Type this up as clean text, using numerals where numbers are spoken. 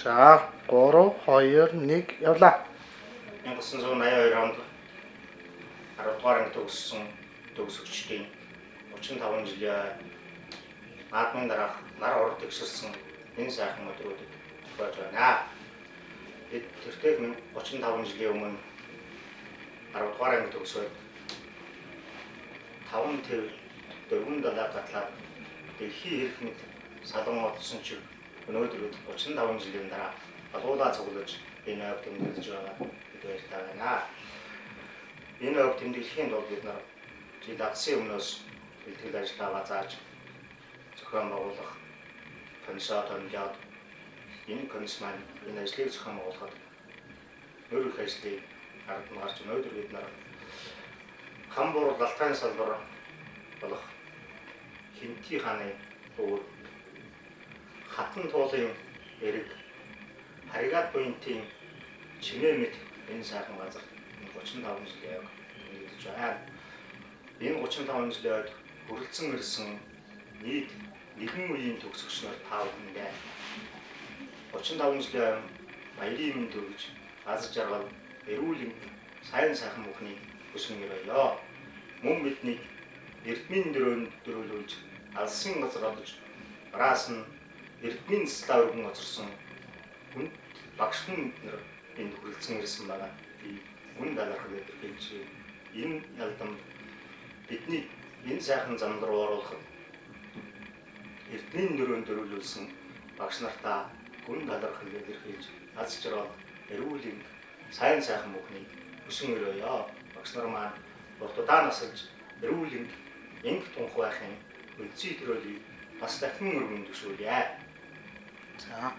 За 3 2 1 явлаа. 1982 онд 10 дугаар анги төгссөн төгсөгчдийн 35 жилийн наадмын дараах нар орд төгсөрсөн энэ сайхан өдрүүдэд болж байна. Бид тэртээ 35 жилийн өмнө 10 дугаар анги төгсөөд 5 төв 4 далай гатлаад дэлхий эрх мэд салон одсон ч өнөөдөр 35 жилийн дараа балуулаа цуглаж энэ ойг тэмдэглэж байгаа бид баяртай байна. Энэ ойг тэмдэглэхийн тулд бид нар жил агсын өмнөөс бэлтгэл ажиллагаа зааж зохион байгуулах комиссаа томилоод энэ комисс маань энэ ажлыг зохион байгуулахад нөр их ажлыг ард нь гарч өнөөдөр бид нар Хамбур Лалтайн салбар болох Хинти хааны өвөр хатан туулын эрэг Харигат буянтын чимээ мэт энэ сайхан газар 35 жилийн яг нэгдэж байна. Энэ 35 жилийн ойд хүрэлцэн ирсэн нийт нэгэн үеийн төгсөгч нар тав хүндээ 35 жилийн баярын мэнд төрж аз жаргал эрүүл сайн сайхан бүхний хүсэн өрөөё. Мөн биднийг эрдмийн дөрөөлүүлж алсын газар одож араас нь эрдмийн слав өргөн очирсон хүнд багш нар энд хүрэлцэн ирсэн байгаа. Би үн далархал илэрхийлж энэ ялдам бидний энэ сайхан зам руу оруулахад эрдмийн дөрөөлүүлсэн багш нартаа гүн далархал илэрхийлж аз жаргал эрүүл сайн сайхан бүхний хүсэн өрөөё. Багш нар маань уртдаа насалж эрүүл энх тунх байхын үлций төрөлийг бас дахин өргөн төшөөлье. За